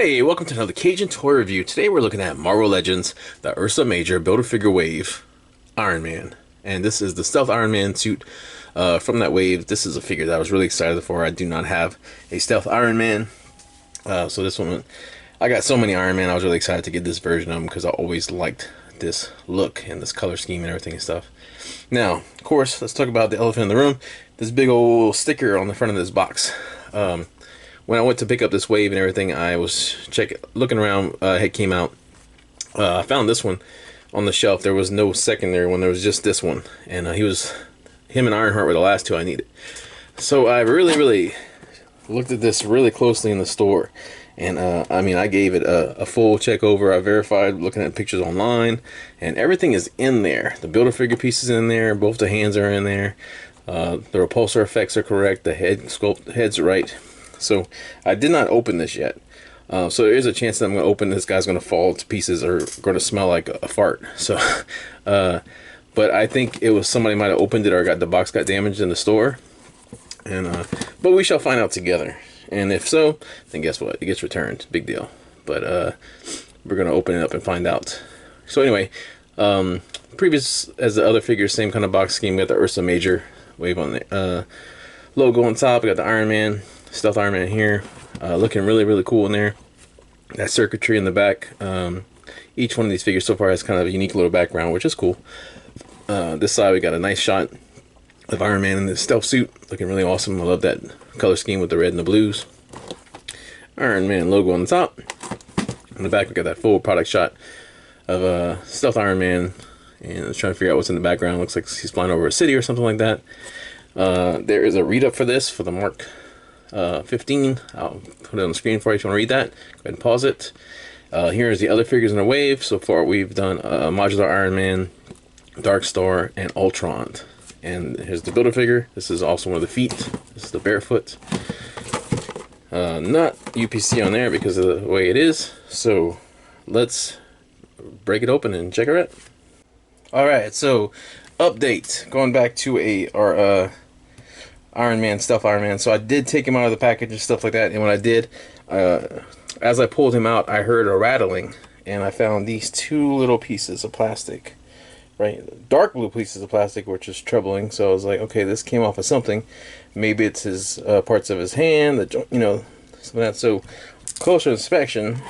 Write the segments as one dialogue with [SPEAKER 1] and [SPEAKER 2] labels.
[SPEAKER 1] Hey, welcome to another Cajun Toy Review. Today we're looking at Marvel Legends, the Ursa Major Build-A-Figure Wave Iron Man. And this is the Stealth Iron Man suit from that wave. This is a figure that I was really excited for. I do not have a Stealth Iron Man. So this one, I got so many Iron Man, I was really excited to get this version of them because I always liked this look and this color scheme and everything and stuff. Now, of course, let's talk about the elephant in the room. This big old sticker on the front of this box. When I went to pick up this wave and everything, I was looking around. It came out. I found this one on the shelf. There was no secondary one. There was just this one, and him and Ironheart were the last two I needed. So I really looked at this really closely in the store, and I mean, I gave it a full check over. I verified looking at pictures online, and everything is in there. The Build-A-Figure pieces in there. Both the hands are in there. The repulsor effects are correct. The head's right. So I did not open this yet. So there is a chance that I'm going to open this guy's going to fall to pieces or going to smell like a fart. So, but I think it was somebody might have opened it or the box got damaged in the store. And but we shall find out together. And if so, then guess what? It gets returned. Big deal. But we're going to open it up and find out. So anyway, previous as the other figures, same kind of box scheme. We got the Ursa Major wave on the logo on top. We got the Iron Man. Stealth Iron Man here, looking really cool in there. That circuitry in the back. Each one of these figures so far has kind of a unique little background, which is cool. This side we got a nice shot of Iron Man in the stealth suit, looking really awesome. I love that color scheme with the red and the blues. Iron Man logo on the top. On the back we got that full product shot of Stealth Iron Man, and I was trying to figure out what's in the background. Looks like he's flying over a city or something like that. There is a read-up for this for the Mark 15. I'll put it on the screen for you if you want to read that. Go ahead and pause it. Here's the other figures in the wave. So far we've done Modular Iron Man, Dark Star, and Ultron. And here's the Build-A-Figure. This is also one of the feet. This is the barefoot. Not UPC on there because of the way it is. So let's break it open and check it out. Alright, so update. Going back to our Iron Man, Stealth Iron Man. So I did take him out of the package and stuff like that, and when I did, as I pulled him out, I heard a rattling, and I found these two little pieces of plastic, right? Dark blue pieces of plastic, which is troubling. So I was like, okay, this came off of something. Maybe it's his parts of his hand, you know, some of that. So closer inspection,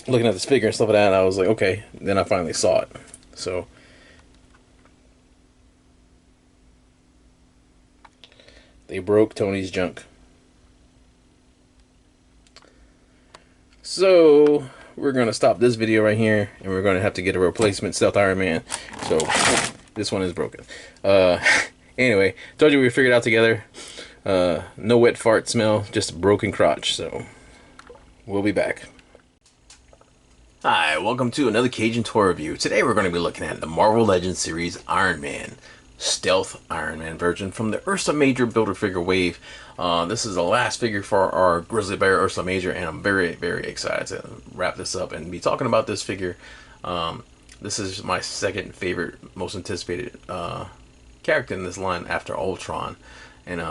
[SPEAKER 1] looking at this figure and stuff like that, I was like, okay. Then I finally saw it. So they broke Tony's junk. So we're going to stop this video right here, and we're going to have to get a replacement Stealth Iron Man. So this one is broken. Anyway, told you we figured it out together. No wet fart smell, just a broken crotch. So we'll be back. Hi, welcome to another Cajun Toy Review. Today we're going to be looking at the Marvel Legends series Iron Man. Stealth Iron Man version from the Ursa Major Build-A-Figure wave. This is the last figure for our Grizzly Bear Ursa Major, and I'm very excited to wrap this up and be talking about this figure. This is my second favorite, most anticipated character in this line after Ultron, and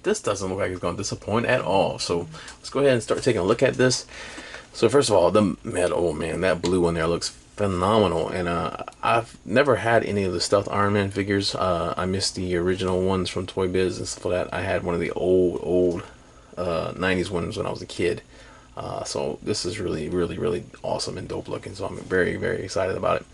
[SPEAKER 1] this doesn't look like it's going to disappoint at all. So let's go ahead and start taking a look at this. So first of all, the metal, oh man, that blue one there looks phenomenal, and I've never had any of the Stealth Iron Man figures. I missed the original ones from Toy Biz and stuff like that. I had one of the old 90s ones when I was a kid. So this is really awesome and dope looking, so I'm very excited about it.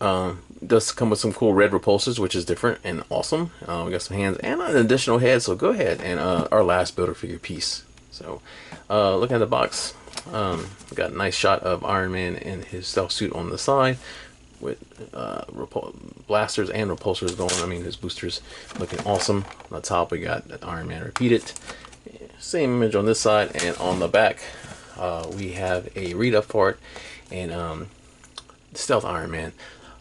[SPEAKER 1] It does come with some cool red repulsors, which is different and awesome. We got some hands and an additional head, so go ahead. And our last Build-A-Figure piece. So looking at the box, we got a nice shot of Iron Man in his stealth suit on the side with blasters and repulsors going. I mean, his boosters looking awesome. On the top we got Iron Man repeated. Same image on this side, and on the back we have a read-up for it, and Stealth Iron Man.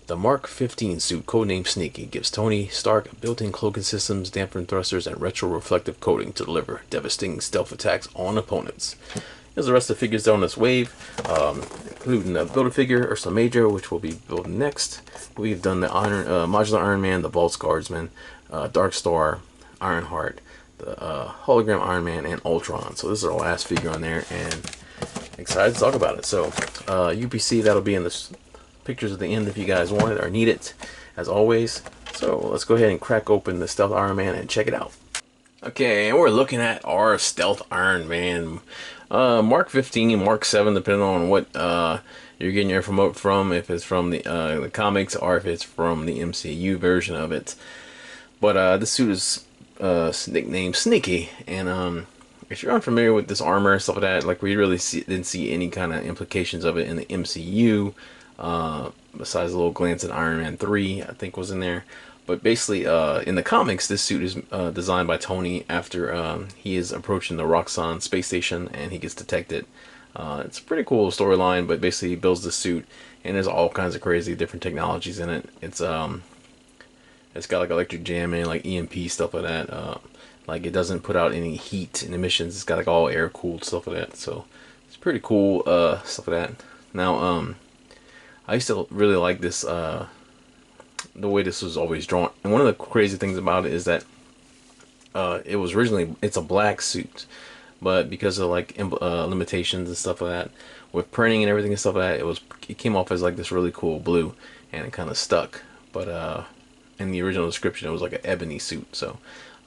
[SPEAKER 1] The Mark 15 suit, codenamed Sneaky, gives Tony Stark built-in cloaking systems, dampening thrusters, and retro-reflective coating to deliver devastating stealth attacks on opponents. Here's the rest of the figures on this wave, including the Build-A-Figure, Ursa Major, which we'll be building next. We've done the Modular Iron Man, the Vault Guardsman, Dark Star, Ironheart, the hologram Iron Man, and Ultron. So this is our last figure on there, and excited to talk about it. So UPC, that'll be in the pictures at the end if you guys want it or need it, as always. So let's go ahead and crack open the Stealth Iron Man and check it out. Okay, and we're looking at our Stealth Iron Man, Mark 15, Mark 7, depending on what you're getting your info from, if it's from the comics or if it's from the MCU version of it. But this suit is nicknamed Sneaky, and if you're unfamiliar with this armor and stuff like that, like we really didn't see any kind of implications of it in the MCU, besides a little glance at Iron Man 3, I think was in there. But basically, in the comics, this suit is designed by Tony after he is approaching the Roxxon space station and he gets detected. It's a pretty cool storyline, but basically he builds the suit and there's all kinds of crazy different technologies in it. It's got like electric jamming, like EMP stuff like that. Like it doesn't put out any heat and emissions. It's got like all air cooled stuff like that. So it's pretty cool stuff like that. Now I used to really like this. The way this was always drawn, and one of the crazy things about it is that it was originally, it's a black suit, but because of like limitations and stuff like that with printing and everything and stuff like that, it came off as like this really cool blue, and it kind of stuck. But in the original description, it was like an ebony suit. So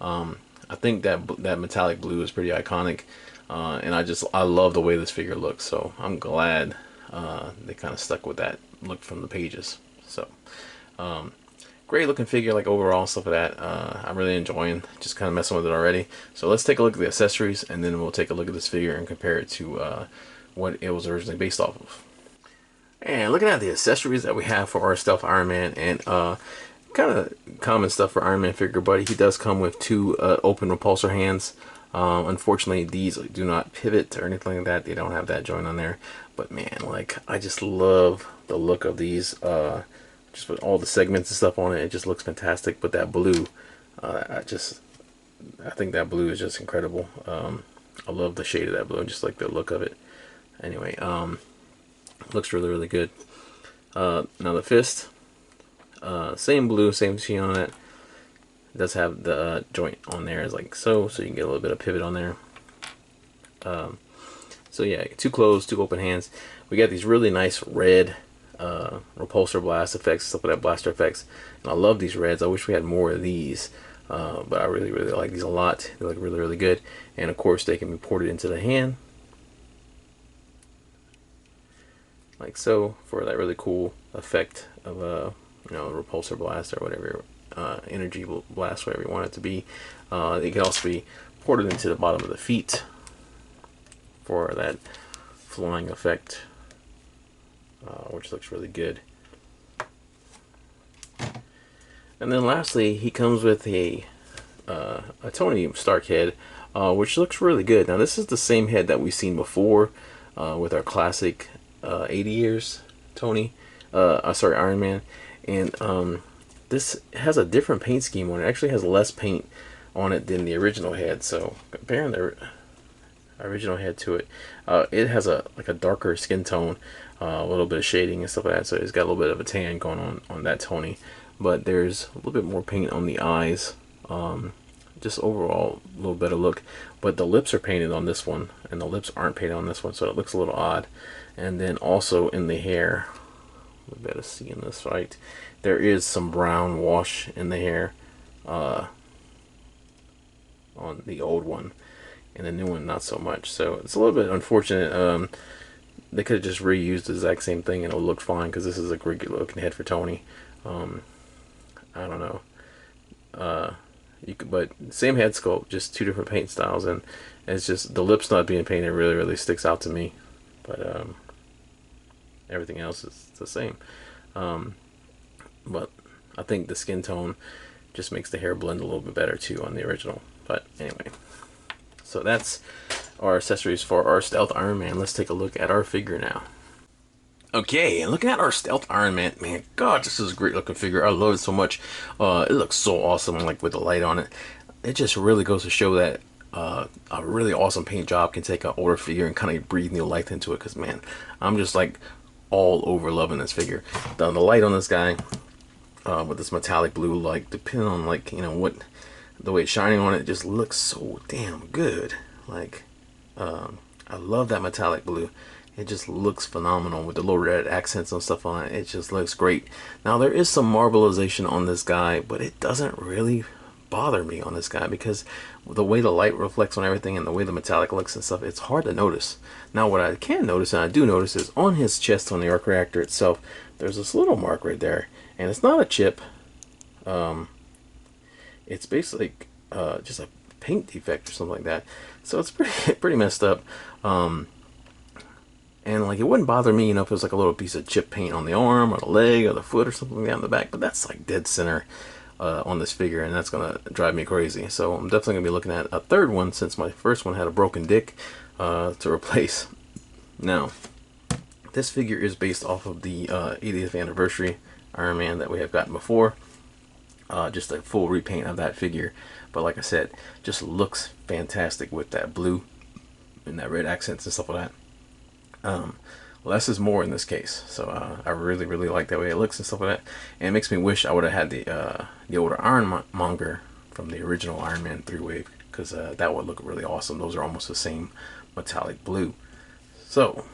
[SPEAKER 1] I think that metallic blue is pretty iconic, and I love the way this figure looks. So I'm glad they kind of stuck with that look from the pages. So great looking figure, like overall stuff like that. I'm really enjoying just kind of messing with it already. So let's take a look at the accessories, and then we'll take a look at this figure and compare it to what it was originally based off of. And looking at the accessories that we have for our Stealth Iron Man, and kind of common stuff for Iron Man figure, but he does come with two open repulsor hands. Unfortunately, these do not pivot or anything like that. They don't have that joint on there. But man, like, I just love the look of these. Just with all the segments and stuff on it, it just looks fantastic. But that blue, I think that blue is just incredible. I love the shade of that blue, just like the look of it. Anyway, looks really, really good. Now the fist, same blue, same sheen on it. It does have the joint on there, is like so you can get a little bit of pivot on there. So yeah, two closed, two open hands. We got these really nice red repulsor blast effects, stuff like that, blaster effects, and I love these reds. I wish we had more of these, but I really, really like these a lot. They look really, really good, and of course they can be ported into the hand like so for that really cool effect of a repulsor blast or whatever, energy blast, whatever you want it to be. It can also be ported into the bottom of the feet for that flying effect, which looks really good. And then lastly, he comes with a Tony Stark head, which looks really good. Now this is the same head that we've seen before with our classic 80 years Tony, sorry, Iron Man, and this has a different paint scheme on it. It actually has less paint on it than the original head. So comparing the original head to it, it has like a darker skin tone, a little bit of shading and stuff like that. So it's got a little bit of a tan going on that Tony, but there's a little bit more paint on the eyes. Just overall a little better look. But the lips are painted on this one, and the lips aren't painted on this one, so it looks a little odd. And then also in the hair, we better see in this right, there is some brown wash in the hair on the old one, and the new one not so much. So it's a little bit unfortunate. They could have just reused the exact same thing and it would look fine, because this is a great looking head for Tony. I don't know. But same head sculpt, just two different paint styles, and it's just the lips not being painted really, really sticks out to me. But everything else is the same. But I think the skin tone just makes the hair blend a little bit better too on the original. But anyway, so that's our accessories for our Stealth Iron Man. Let's take a look at our figure now. Okay, and looking at our Stealth Iron Man, man, God, this is a great looking figure. I love it so much. It looks so awesome, like with the light on it. It just really goes to show that a really awesome paint job can take an older figure and kind of breathe new life into it. Because man, I'm just like all over loving this figure. The light on this guy with this metallic blue, like depending on like what the way it's shining on it, just looks so damn good. Like I love that metallic blue. It just looks phenomenal with the little red accents and stuff on it. It just looks great. Now there is some marbleization on this guy, but it doesn't really bother me on this guy because the way the light reflects on everything and the way the metallic looks and stuff, it's hard to notice. Now what I can notice, and I do notice, is on his chest, on the arc reactor itself, there's this little mark right there, and it's not a chip. It's basically just a paint defect or something like that. So it's pretty messed up. And like, it wouldn't bother me, you know, if it was like a little piece of chip paint on the arm or the leg or the foot or something like that in the back. But that's like dead center on this figure, and that's gonna drive me crazy. So I'm definitely gonna be looking at a third one, since my first one had a broken dick to replace. Now, this figure is based off of the 80th anniversary Iron Man that we have gotten before. Just a full repaint of that figure, but like I said, just looks fantastic with that blue and that red accents and stuff like that. Less is more in this case, so I really like the way it looks and stuff like that. And it makes me wish I would have had the older Ironmonger from the original Iron Man 3-wave, because that would look really awesome. Those are almost the same metallic blue. So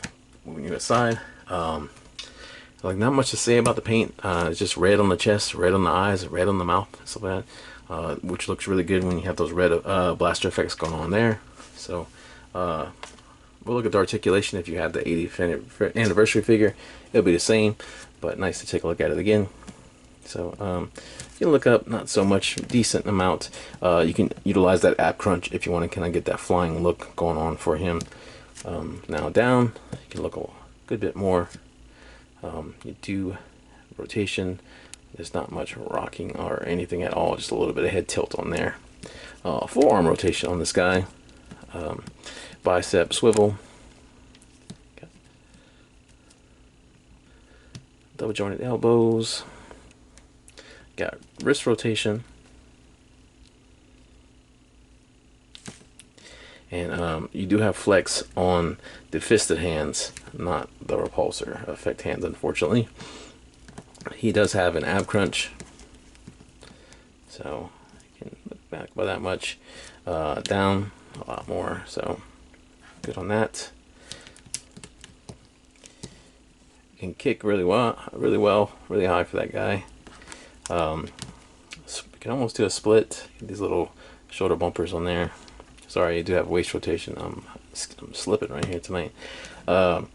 [SPEAKER 1] moving you aside, like, not much to say about the paint. It's just red on the chest, red on the eyes, red on the mouth, stuff like that, which looks really good when you have those red blaster effects going on there. So we'll look at the articulation. If you have the 80th anniversary figure, it'll be the same, but nice to take a look at it again. So you can look up, not so much, decent amount. You can utilize that app crunch if you want to kind of get that flying look going on for him. Now down, you can look a good bit more. You do rotation. There's not much rocking or anything at all, just a little bit of head tilt on there. Forearm rotation on this guy. Bicep swivel. Okay. Double jointed elbows. Got wrist rotation. And you do have flex on the fisted hands, not the repulsor effect hands, unfortunately. He does have an ab crunch, so you can look back by that much. Down a lot more, so good on that. You can kick really well, really high for that guy. You can almost do a split. These little shoulder bumpers on there. Sorry, you do have waist rotation. I'm slipping right here tonight. And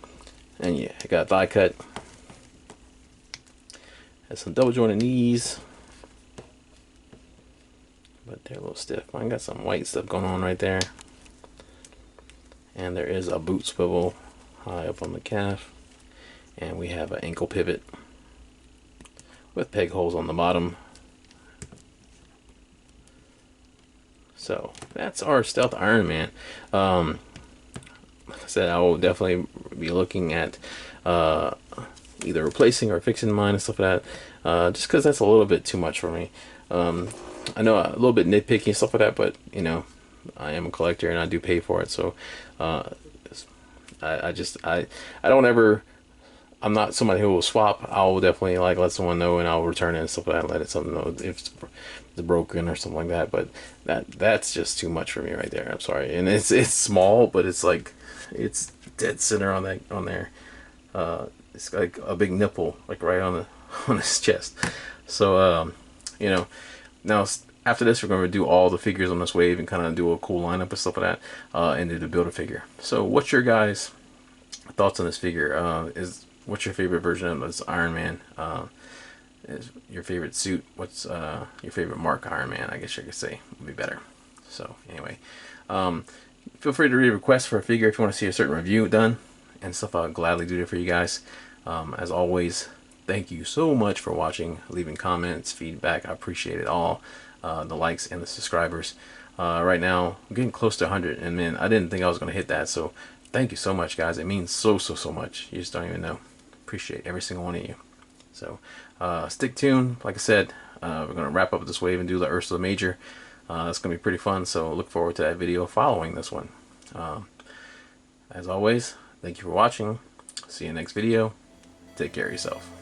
[SPEAKER 1] yeah, I got thigh cut. Has some double jointed knees, but they're a little stiff. I got some white stuff going on right there. And there is a boot swivel high up on the calf. And we have an ankle pivot with peg holes on the bottom. So that's our Stealth Iron Man. Like I said, I will definitely be looking at either replacing or fixing mine and stuff like that, just because that's a little bit too much for me. I know a little bit nitpicky and stuff like that, but you know, I am a collector and I do pay for it. So I don't ever, I'm not somebody who will swap. I'll definitely like let someone know and I'll return it and stuff like that, let someone know if it's broken or something like that. But that's just too much for me right there. I'm sorry. And it's small, but it's like, it's dead center on there. It's like a big nipple, like right on his chest. So you know, now after this we're going to do all the figures on this wave and kind of do a cool lineup and stuff like that, and do the Build-A-Figure. So what's your guys' thoughts on this figure? What's your favorite version of this Iron Man? Is your favorite suit? What's your favorite Mark Iron Man? I guess you could say would be better. So anyway, feel free to request for a figure if you want to see a certain review done and stuff. I'll gladly do it for you guys. As always, thank you so much for watching, leaving comments, feedback. I appreciate it all. The likes and the subscribers. Right now I'm getting close to 100, and man, I didn't think I was going to hit that. So thank you so much, guys. It means so much. You just don't even know. Appreciate every single one of you. So stick tuned. Like I said, we're going to wrap up this wave and do the Ursa Major. It's going to be pretty fun, so look forward to that video following this one. As always, thank you for watching. See you next video. Take care of yourself.